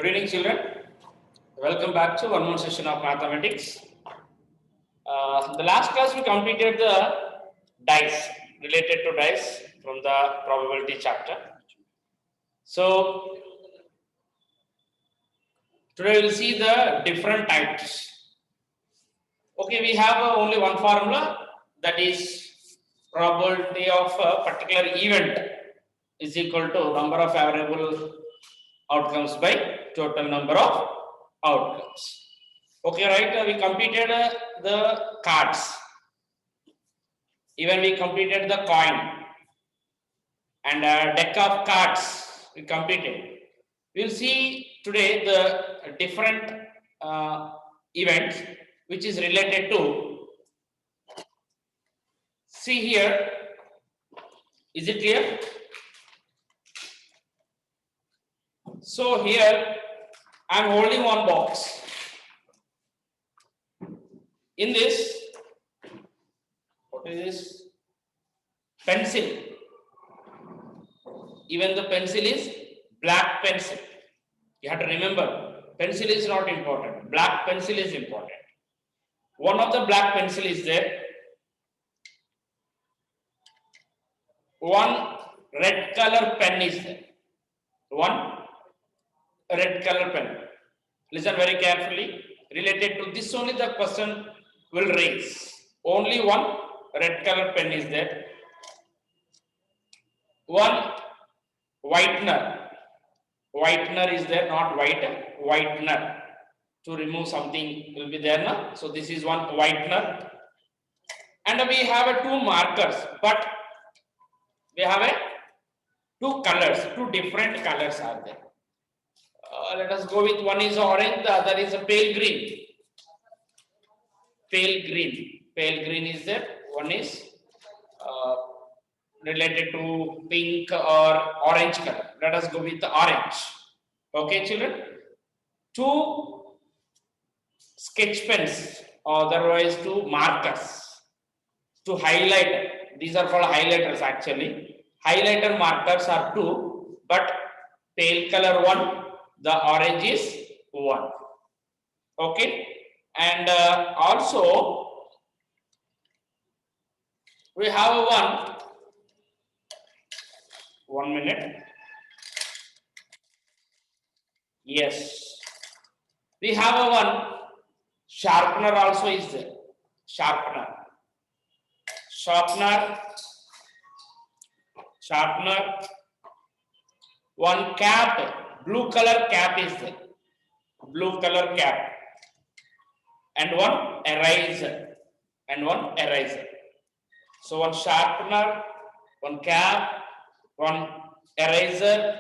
Good evening, children. Welcome back to one more session of mathematics. The last class we completed the dice, related to dice from the probability chapter. So today we will see the different types. Okay, we have only one formula, that is probability of a particular event is equal to number of favorable outcomes by total number of outcomes. Okay, right? We completed the cards. Even we completed the coin and a deck of cards we completed. We'll see today the different events which is related to. See here. Is it clear? So here I am holding one box. In this, what is this? Pencil. Even the pencil is black pencil. You have to remember, pencil is not important. Black pencil is important. One of the black pencil is there. One red color pen is there. One red color pen. Listen very carefully. Related to this only the question will raise. Only one red color pen is there. One whitener. Whitener is there, not white. Whitener. To remove something will be there now. So this is one whitener. And we have two markers, but we have two colors, two different colors are there. Let us go with one is orange, the other is a pale green. Pale green. Pale green is there. One is related to pink or orange color. Let us go with the orange. Okay, children? Two sketch pens, otherwise two markers to highlight. These are called highlighters actually. Highlighter markers are two, but pale color one, the orange is one. Okay, and also we have one minute. Yes, we have one sharpener also is there. Sharpener. One cap, blue color cap is there. Blue color cap. And one eraser. So one sharpener, one cap, one eraser.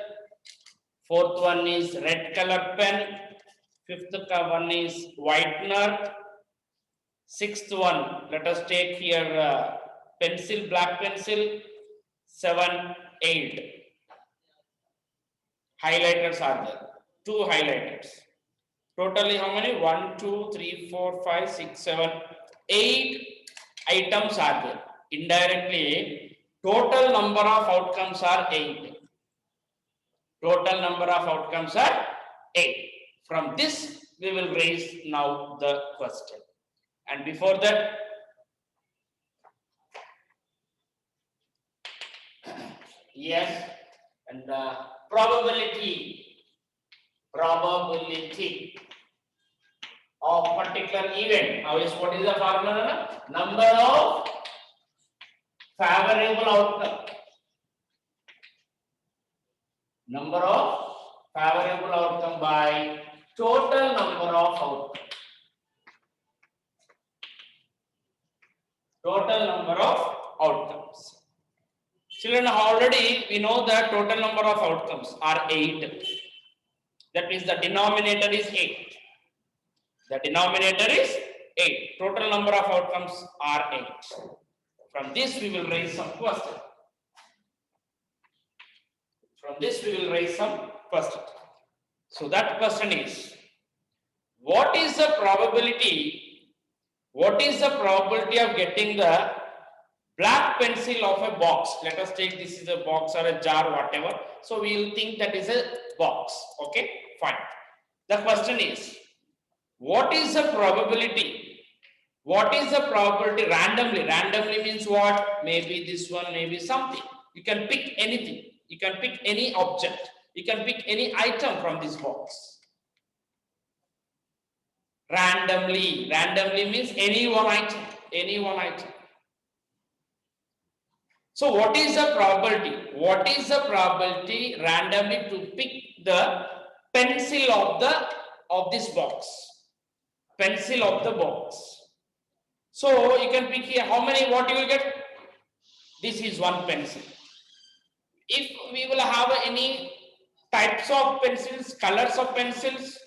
Fourth one is red color pen. Fifth one is whitener. Sixth one, let us take here pencil, black pencil. 7, 8. Highlighters are there. Two highlighters. Totally how many? 1, 2, 3, 4, 5, 6, 7, 8 items are there. Indirectly, total number of outcomes are 8. Total number of outcomes are 8. From this, we will raise now the question. And before that, yes, and probability of particular event. What is the formula? Number of favorable outcome. Number of favorable outcome by total number of outcomes. Total number of outcomes. Children, already we know that total number of outcomes are 8. That means the denominator is 8. The denominator is 8. Total number of outcomes are 8. From this we will raise some question. So that question is, what is the probability of getting the black pencil of a box? Let us take this is a box or a jar, whatever. So we will think that is a box. Okay, fine. The question is, what is the probability? What is the probability randomly? Randomly means what? Maybe this one, maybe something. You can pick anything. You can pick any object. You can pick any item from this box. Randomly. Randomly means any one item. Any one item. So what is the probability? What is the probability randomly to pick the pencil of this box? Pencil of the box. So you can pick here how many, what you will get? This is one pencil. If we will have any types of pencils, colors of pencils,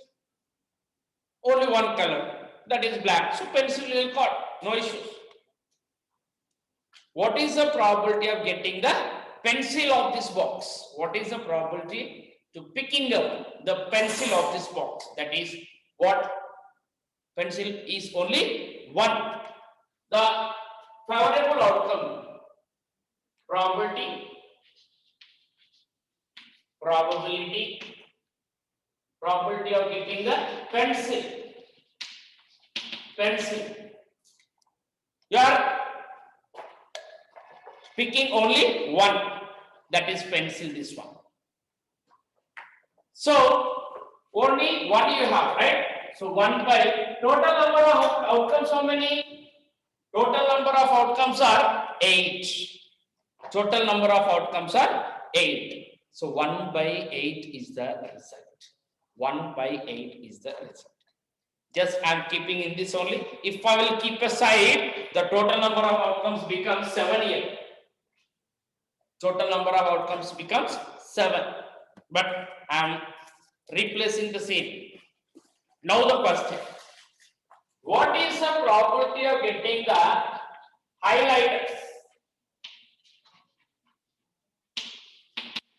only one color, that is black. So pencil will cut, no issues. What is the probability of getting the pencil of this box? What is the probability to picking up the pencil of this box? That is what? Pencil is only one. The favorable outcome, probability of getting the pencil. You are picking only one, that is pencil, this one. So only one you have, right? So 1 by total number of outcomes, how many? Total number of outcomes are 8. Total number of outcomes are 8. So 1 by 8 is the result. 1 by 8 is the result. Just I am keeping in this only. If I will keep aside, the total number of outcomes becomes 7 here. Total number of outcomes becomes 7. But I am replacing the same. Now the question. What is the probability of getting the highlighters?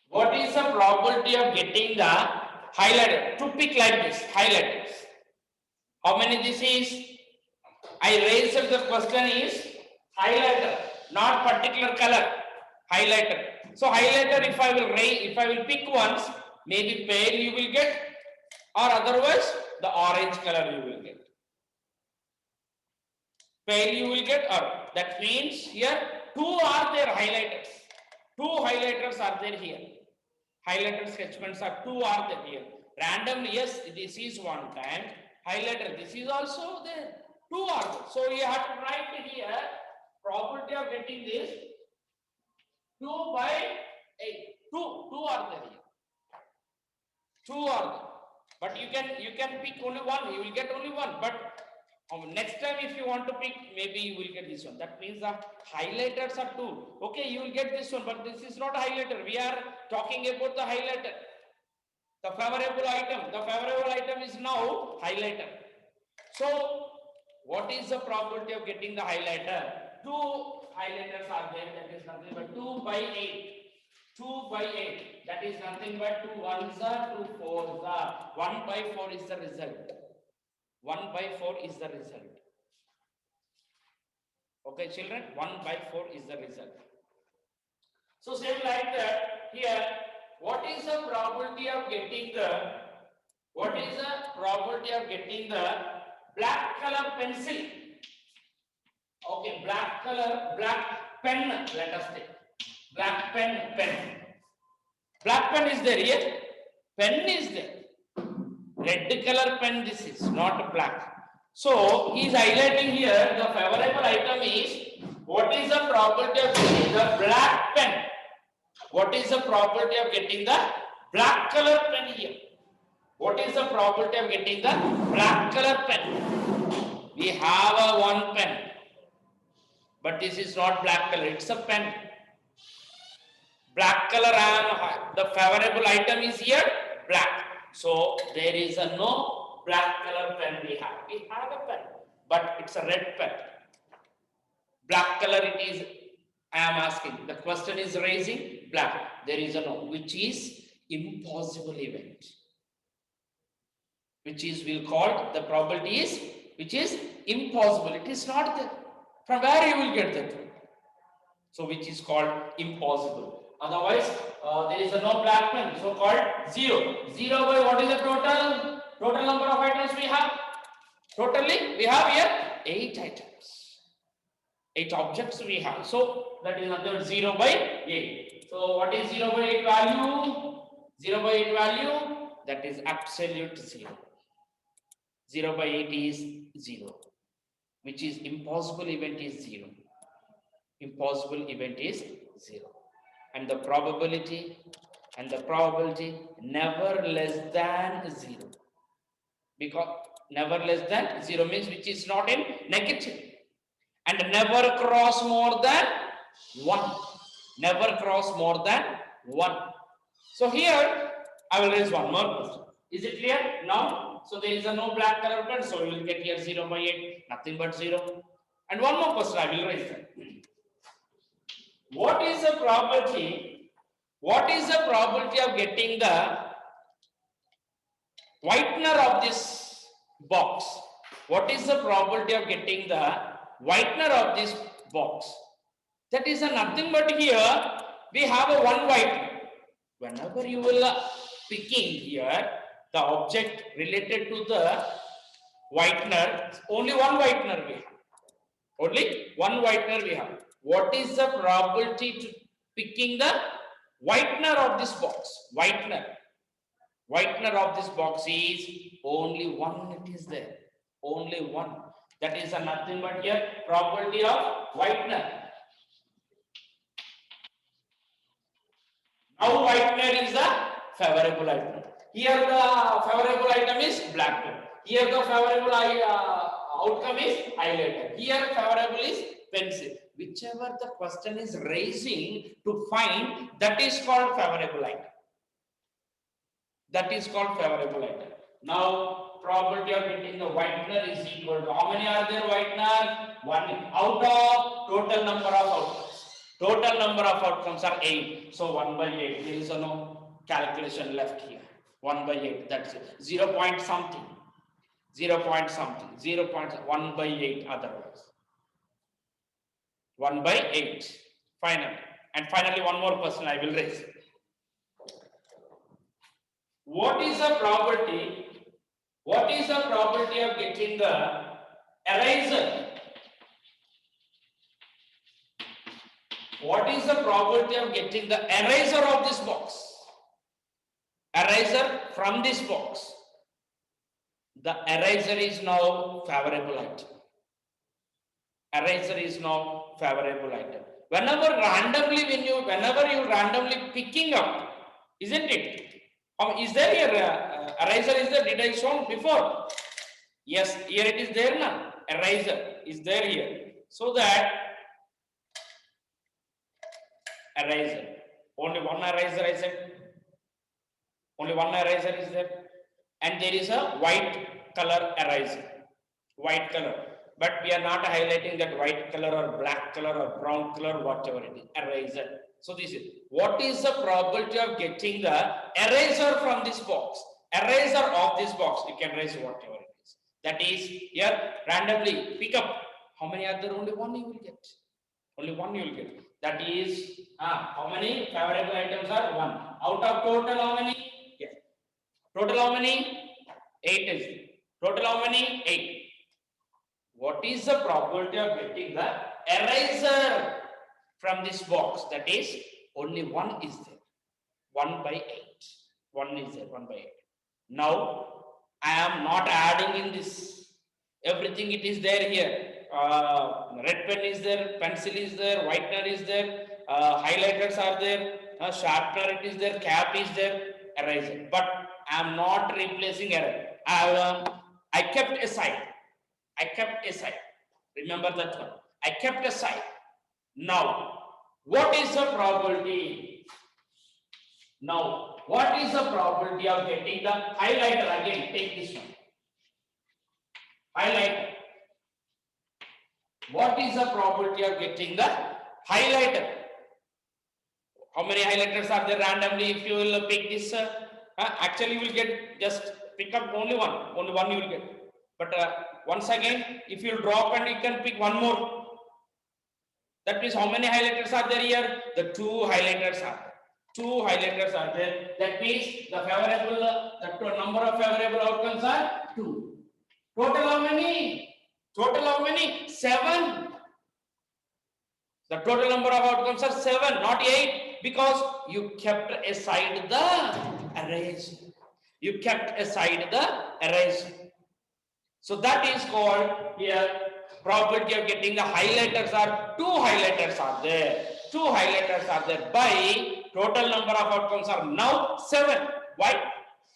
What is the probability of getting the highlighter? To pick like this, highlighters. How many this is? I raised the question is highlighter, not particular color. Highlighter. So highlighter, if I will pick once, maybe pale you will get, or otherwise the orange color you will get. Pale you will get, or that means here 2 are there highlighters. 2 highlighters are there here. Highlighter sketch pens are 2 are there here. Randomly, yes, this is one time. Highlighter, this is also there. 2 are there. So you have to write here probability of getting this 2 by 8. 2 are there here. 2 are there. But you can pick only one. You will get only one. But next time if you want to pick, maybe you will get this one. That means the highlighters are 2. Okay, you will get this one, but this is not highlighter. We are talking about the highlighter. The favorable item. The favorable item is now highlighter. So what is the probability of getting the highlighter? 2 highlighters are there. That is nothing but 2 by 8. 2 by 8. That is nothing but 2 ones are 2 fours are. 1 by 4 is the result. 1 by 4 is the result. Okay, children, 1 by 4 is the result. So same like that here, what is the probability of getting the black color pencil? Okay, black pen, let us take. Black pen. Black pen is there here. Pen is there. Red color pen, this is not black. So he is highlighting here the favorable item is, what is the probability of getting the black pen? What is the probability of getting the black color pen here? What is the probability of getting the black color pen? We have a one pen, but this is not black color, it's a pen. Black color and the favorable item is here black. So there is a no black color pen we have. We have a pen, but it's a red pen. Black color it is, I am asking. The question is raising black. There is a no, which is impossible event. Which is we'll call the probability is, which is impossible. It is not there. From where you will get that? So which is called impossible. Otherwise, there is a no black pen, so called 0. 0 by what is the total? Total number of items we have. Totally, we have here 8 items. 8 objects we have. So that is another 0 by 8. So what is 0 by 8 value? 0 by 8 value, that is absolute 0. 0 by 8 is 0, which is impossible event is 0. Impossible event is 0. And the probability never less than 0. Because never less than 0 means which is not in negative. And never cross more than 1. Never cross more than 1. So here I will raise one more question. Is it clear now? So there is a no black color pen, so you will get here 0 by 8, nothing but 0. And one more question I will raise that. What is the probability? What is the probability of getting the whitener of this box? What is the probability of getting the whitener of this box? That is nothing but here we have a one whitener. Whenever you will picking here the object related to the whitener, only one whitener we have. Only one whitener we have. What is the probability to picking the whitener of this box? Whitener of this box is only one. It is there. Only one. That is nothing but here probability of whitener. Now whitener is the favorable item. Here the favorable item is black pen. Here the favorable outcome is highlighter. Here favorable is pencil. Whichever the question is raising to find, that is called favorable item. That is called favorable item. Now probability of getting the whitener is equal to how many are there whitener? 1 out of total number of outcomes. Total number of outcomes are 8. So 1 by 8. There is no calculation left here. 1 by 8. That's it. 0 point something. 0 point something. 0 point 1 by 8 otherwise. 1 by 8. Finally. And finally one more question I will raise. What is the probability? What is the probability of getting the eraser? What is the probability of getting the eraser of this box? Eraser from this box. The eraser is now favorable item. Eraser is now favorable item. Whenever you randomly picking up, isn't it? Is there here eraser is there? Did I show before? Yes, here it is there now. Eraser is there here. So that eraser. Only one eraser I said. Only one eraser is there. And there is a white color eraser. White color. But we are not highlighting that white color or black color or brown color, whatever it is. Eraser. So this is what is the probability of getting the eraser from this box? Eraser of this box. You can erase whatever it is. That is here randomly pick up. How many are there? Only one you will get. Only one you will get. That is how many favorable items are? 1. Out of total how many? Yes. Total how many? 8 is. Total how many? 8. What is the probability of getting the eraser from this box? That is only one is there. 1 by 8. 1 is there. 1 by 8. Now I am not adding in this. Everything it is there here. Red pen is there, pencil is there, whitener is there, highlighters are there, sharpener it is there, cap is there, eraser. But I am not replacing eraser. I kept aside. I kept aside. Remember that one. I kept aside. Now, what is the probability? Now, what is the probability of getting the highlighter? Again, take this one. Highlighter. What is the probability of getting the highlighter? How many highlighters are there randomly? If you will pick this, actually you will get just pick up only one. Only one you will get. But once again, if you drop and you can pick one more. That means how many highlighters are there here? The 2 highlighters are there. Two highlighters are there. That means the number of favorable outcomes are 2. Total how many? Total how many? 7. The total number of outcomes are 7, not 8, because you kept aside the arrays. You kept aside the arrays. So that is called here probability of getting the highlighters are 2 highlighters are there. 2 highlighters are there by total number of outcomes are now 7. Why?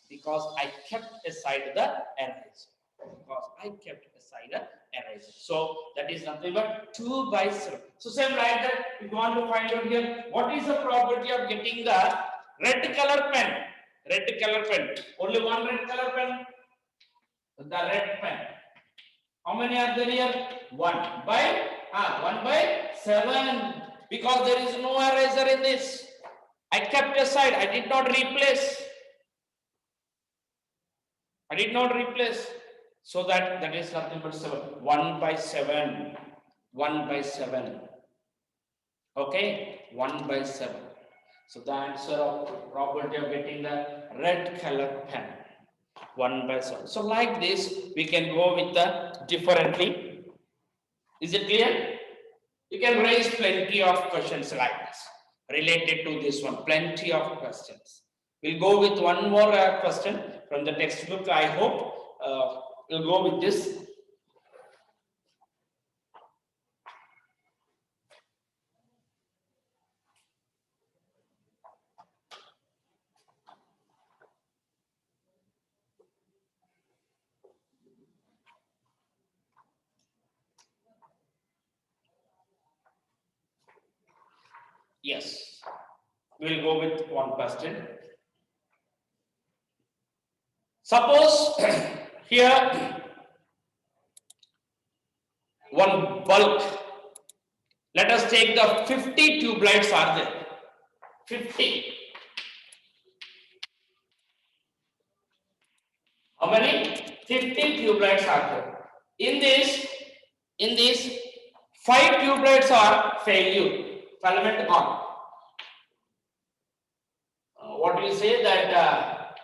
Because I kept aside the arrays. Because I kept aside the arrays. So that is nothing but 2 by 7. So same like that, if you want to find out here, what is the probability of getting the red color pen? Red color pen. Only one red color pen. The red pen. How many are there here? 1 by 7. Because there is no eraser in this. I kept aside. I did not replace. So that is nothing but 7. 1 by 7. 1 by 7. Okay? 1 by 7. So the answer of probability of getting the red color pen. 1 by 7. So like this, we can go with the differently. Is it clear? You can raise plenty of questions like this related to this one. Plenty of questions. We'll go with one more question from the textbook. I hope we'll go with this. Yes, we'll go with one question. Suppose here one bulk. Let us take the 50 tube lights are there. 50. How many? 50 tube lights are there. In this 5 tube lights are failure. Filament gone. What do you say that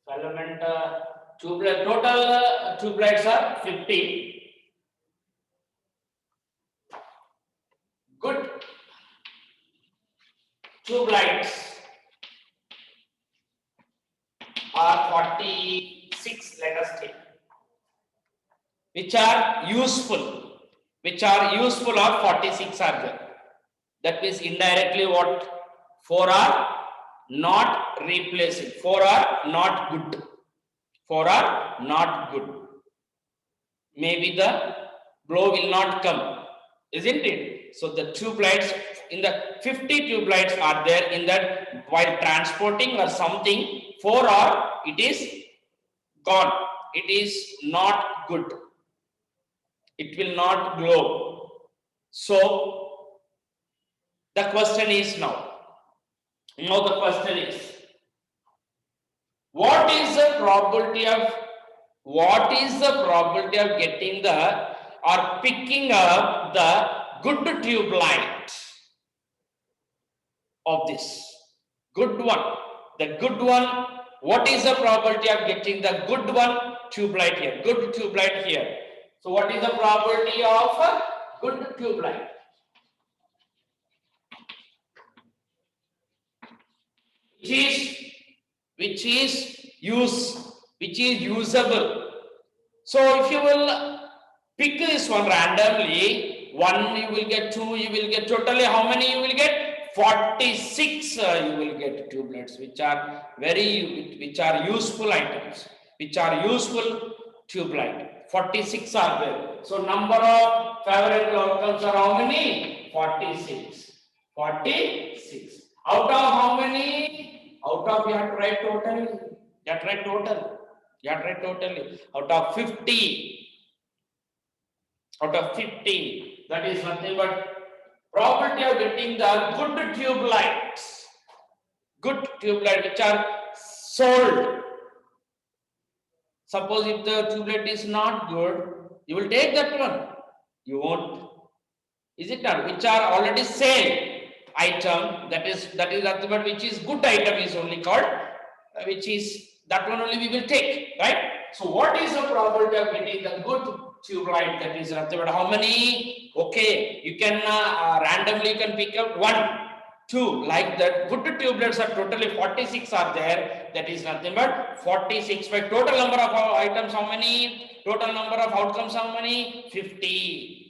filament tube light, total tube lights are 50. Good tube lights are 46, let us take, which are useful are 46 are there. That means indirectly what? 4 are not replacing, 4 are not good, 4 are not good. Maybe the blow will not come, isn't it? So the tube lights in the 50 tube lights are there in that while transporting or something, 4 are, it is gone, it is not good, it will not glow. So the question is now the question is, what is the probability of getting the or picking up the good tube light of this good one? The good one, what is the probability of getting the good one tube light here? Good tube light here. So what is the probability of a good tube light? Which is usable. So if you will pick this one randomly, 1 you will get, 2 you will get, totally how many you will get? 46 you will get tube lights, which are useful items, which are useful tube light. 46 are there. So number of favorable outcomes are how many? 46. 46. Out of how many? Out of, you have to write totally. You have to write totally. Out of 50. Out of 50. That is nothing but Probability of getting the good tube lights. Good tube light which are sold. Suppose if the tube light is not good, you will take that one. You won't. Is it not? Which are already sale item, that is nothing but which is good item is only called, which is that one only we will take, right? So what is the probability of getting the good tube light? That is nothing but how many? Okay, you can randomly you can pick up 1, 2 like that. Good tube lights are totally 46 are there. That is nothing but 46 by total number of items how many? Total number of outcomes how many? 50.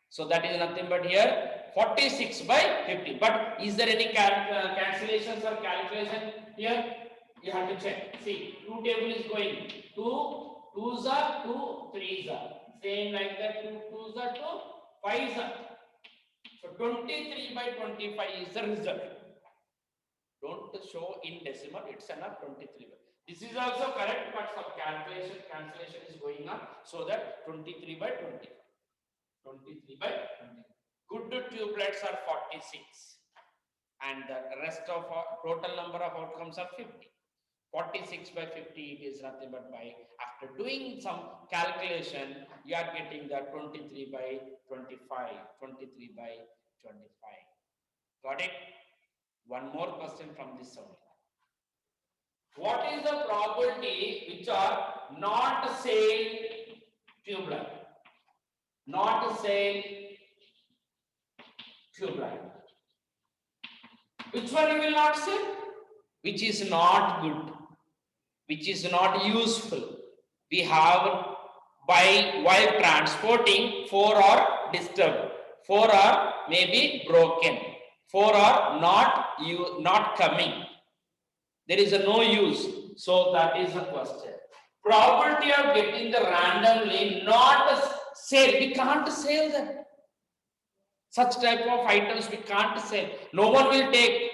So that is nothing but here 46 by 50. But is there any cancellations or calculation here? You have to check. See, 2 table is going. 2 2s are 2 3s are. Same like that. 2 2s are 2 5s are. So 23 by 25 is the result. Don't show in decimal. It's enough 23. This is also correct, but some cancellation is going on. So that 23 by 25. 23 by 20. Good tube lights are 46 and the rest of total number of outcomes are 50. 46 by 50 it is nothing but by after doing some calculation you are getting the 23 by 25. 23 by 25. Got it? One more question from this only. What is the probability which are not same tube light? Not say tube light. Which one you will not say? Which is not good, which is not useful. We have while transporting 4 are disturbed, 4 are maybe broken, 4 are not coming. There is no use. So that is the question. Probability of getting the randomly not sale, we can't sell them. Such type of items we can't sell. No one will take.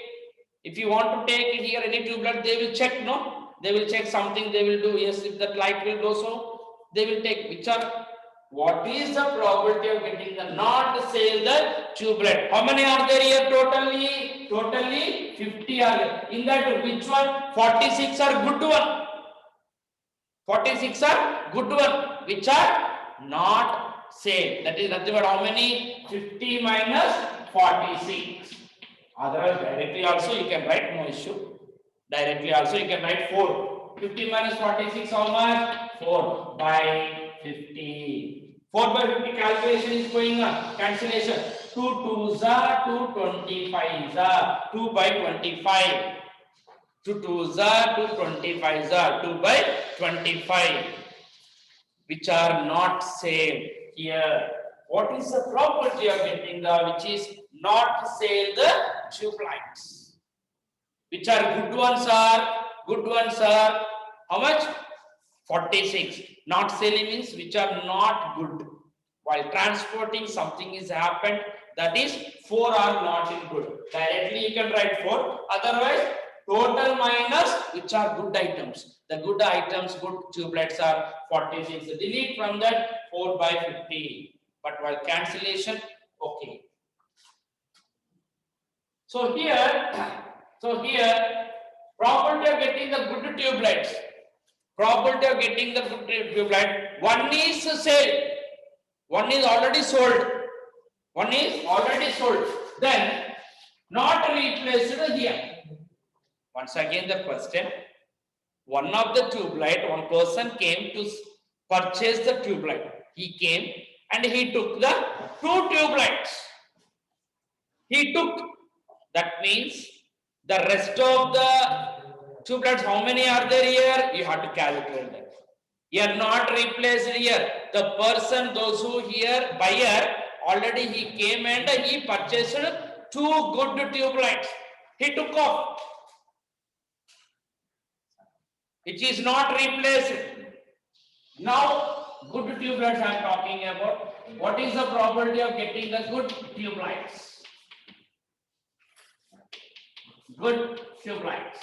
If you want to take here any tube light, they will check, no? They will check something, they will do, yes, if that light will go so, they will take. Which are, what is the probability of getting the not sell the tube light? How many are there here totally? Totally 50 are there. In that, which one? 46 are good one. 46 are good one, which are not same. That is nothing but how many? 50 minus 46. Otherwise, directly also you can write, no issue. Directly also you can write 4. 50 minus 46, how much? 4 by 50. 4 by 50 calculation is going on. Cancellation. 2 2s are 2 25s are 2 by 25. 2 2s are 2 25s are 2 by 25, which are not same here. What is the property of getting the which is not sale the tube lights? Which are good ones are how much? 46. Not selling means which are not good. While transporting something is happened, that is 4 are not in good. Directly you can write 4. Otherwise, total minus which are good items. The good items, good tube lights are 46. Delete from that 4 by 50. But while cancellation, okay. So here, probability of getting the good tube lights. Probability of getting the good tube light. One is sale. One is already sold. One is already sold. Then not replaced here. Once again the question. One of the tube light, one person came to purchase the tube light. He came and he took the 2 tube lights. He took. That means the rest of the tube lights, how many are there here? You have to calculate that. You are not replaced here. The person, those who here, buyer, already he came and he purchased 2 good tube lights. He took off. It is not replaced. Now, good tube lights I am talking about. What is the probability of getting the good tube lights? Good tube lights.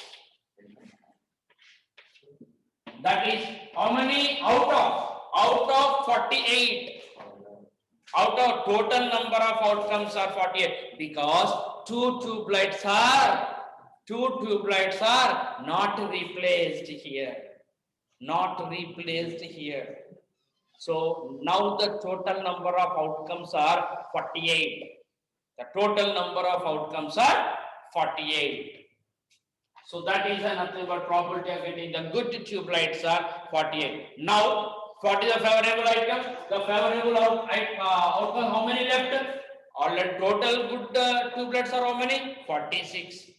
That is how many out of 48? Out of total number of outcomes are 48 because two tube lights are not replaced here. Not replaced here. So now the total number of outcomes are 48. The total number of outcomes are 48. So that is nothing but probability of getting the good tube lights are 48. Now, what is the favorable outcome? The favorable outcome, how many left? All the total good tube lights are how many? 46.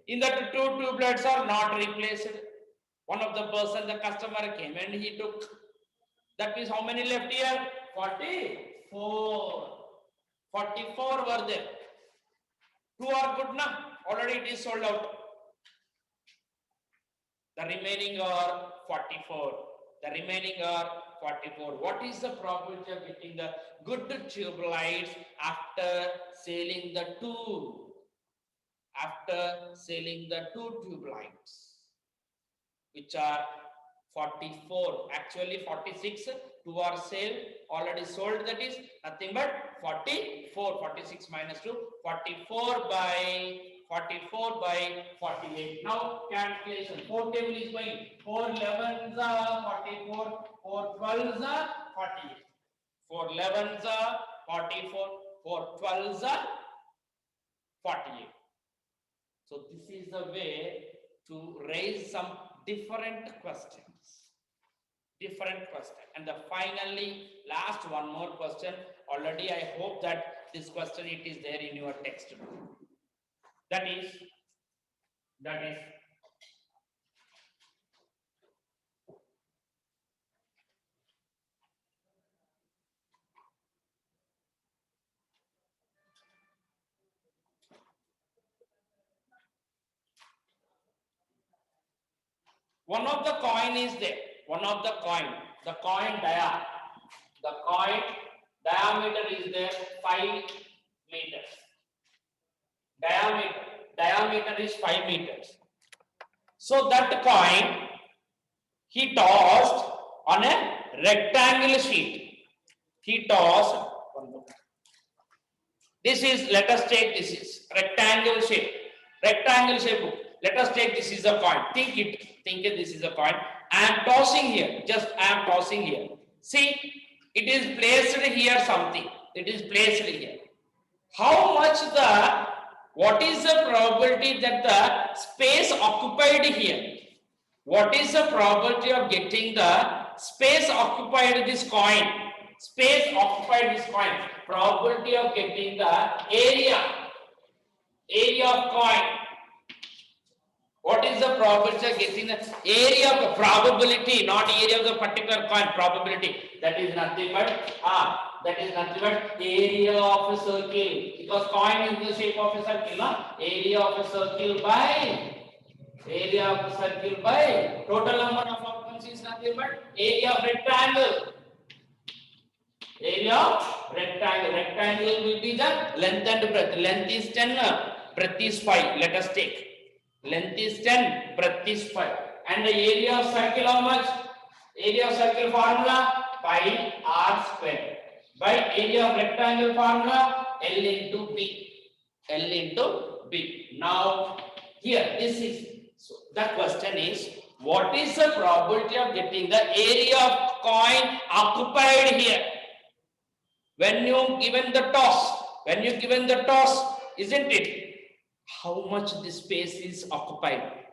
In that two tube lights are not replaced. One of the person, the customer came and he took. That means how many left here? 44. 44 were there. Two are good now. Already it is sold out. The remaining are 44. The remaining are 44. What is the probability of getting the good tube lights after selling the two? After selling the two tube lights, which are 44, actually 46, two are already sold, that is nothing but 44, 46 minus 2, 44 by 48. Now calculation, 4 table is going, 4 11s are 44, 4 12s are 48, 4 11s are 44, 4 12s are 48. So this is the way to raise some different questions. And the finally last one more question. Already I hope that this question it is there in your textbook. That is one of the coin is there. One of the coin diameter is there 5 meters. Diameter is 5 meters. So that coin he tossed on a rectangle sheet. He tossed one more. This is, let us take this is rectangle shape. Let us take this is a coin. Think it this is a coin. I am tossing here. See, it is placed here something. It is placed here. What is the probability that the space occupied here? What is the probability of getting the space occupied this coin? Probability of getting the area of coin. What is the probability of getting the area of the probability, not area of the particular coin, probability? That is nothing but area of a circle. Because coin is in the shape of a circle, no? Area of a circle by total number of outcomes is nothing but area of rectangle. Rectangle will be the length and breadth. Length is 10, breadth is 5. Let us take. Length is 10, breadth is 5. And the area of circle how much? Area of circle formula pi r square. By area of rectangle formula L into B. Now here this is, so the question is, what is the probability of getting the area of coin occupied here? When you given the toss, isn't it? How much this space is occupied?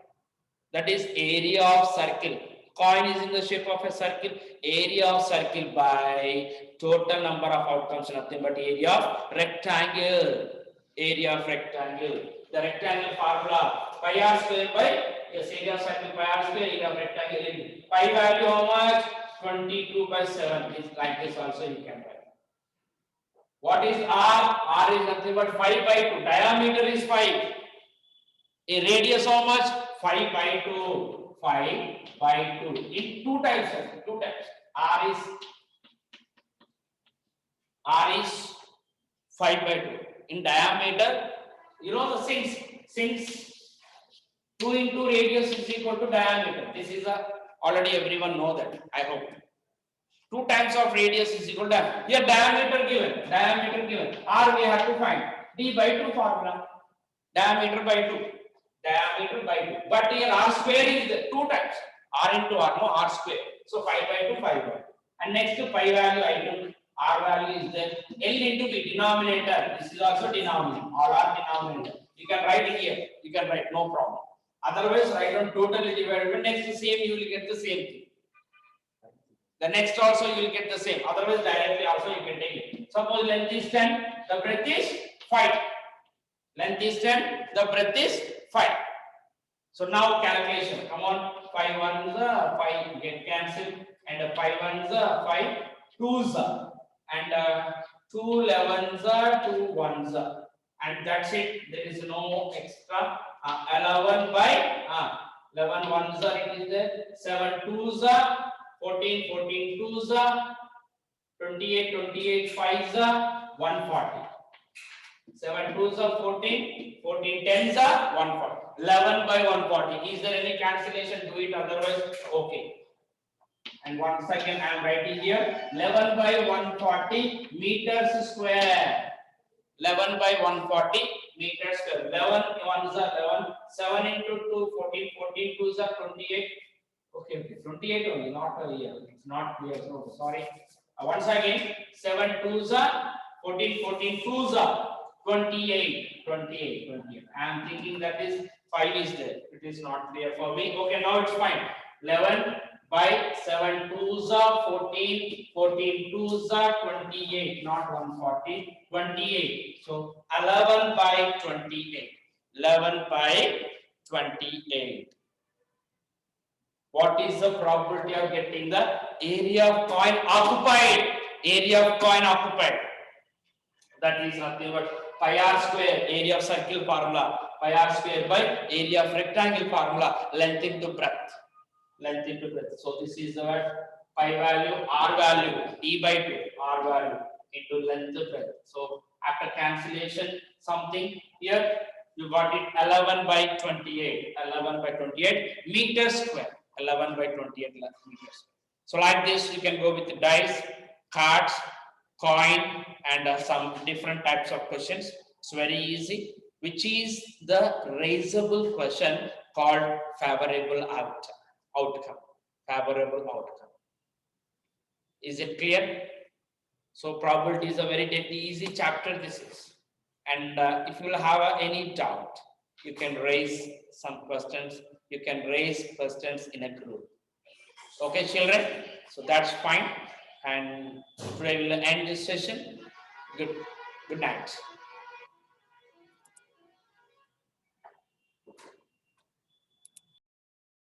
That is area of circle. Coin is in the shape of a circle. Area of circle by total number of outcomes, nothing but area of rectangle. The rectangle formula pi r square by area of circle pi r square, area of rectangle. Pi value how much? 22 by 7. Is like this also you can write. What is R? R is nothing but 5 by 2. Diameter is 5. A radius how much? 5 by 2. 5 by 2. In two times. R is 5 by 2. In diameter, you know the since 2 into radius is equal to diameter. This is already everyone know that, I hope. 2 times of radius is equal to here diameter given, r we have to find d by 2 formula, diameter by 2, but here r square is 2 times, r into r, no, r square, so 5 by 2, 5 by 2, and next to pi value I took, r value is there, l into b, denominator, this is also denominator, all are denominator, you can write it here, you can write, no problem, otherwise write on totally divided by next same, you will get the same thing. The next also you will get the same. Otherwise, directly also you can take it. Suppose length is 10, the breadth is 5. Length is 10, the breadth is 5. So now calculation. Come on, 5 ones, 5 get cancelled, and 5 ones, 5 twos, and 2 11s, 2 ones, and that's it. There is no extra. 11 by 11 ones, it is there. 7 twos, 14 twos, 28 fives, 140. 7 twos are 14 tens are 140. 11 by 140. Is there any cancellation? Do it, otherwise okay. And once again I am writing here 11 by 140 meters square. 11 by 140 meters square. 11 ones are 11. 7 into 2, 14 twos are 28. Okay, 28 only, not here. It's not here. So sorry. Once again, 7 twos are 14 twos are 28. I am thinking that is 5 is there. It is not there for me. Okay, now it's fine. 11 by 7 twos are 14 twos are 28, not 140, 28. So 11 by 28. 11 by 28. What is the probability of getting the area of coin occupied? Area of coin occupied. That is nothing but pi r square, area of circle formula, pi r square by area of rectangle formula, length into breadth. Length into breadth. So this is the pi value, r value, d by 2, r value into length to breadth. So after cancellation, something here you got it 11 by 28, 11 by 28 meters square. 11 by 28 meters. So like this, you can go with the dice, cards, coin, and some different types of questions. It's very easy. Which is the raisable question called favorable outcome. Favorable outcome. Is it clear? So probability is a very easy chapter. This is, and if you will have any doubt, you can raise some questions. You can raise questions in a group. Okay, children? So that's fine. And today we'll end this session. Good night.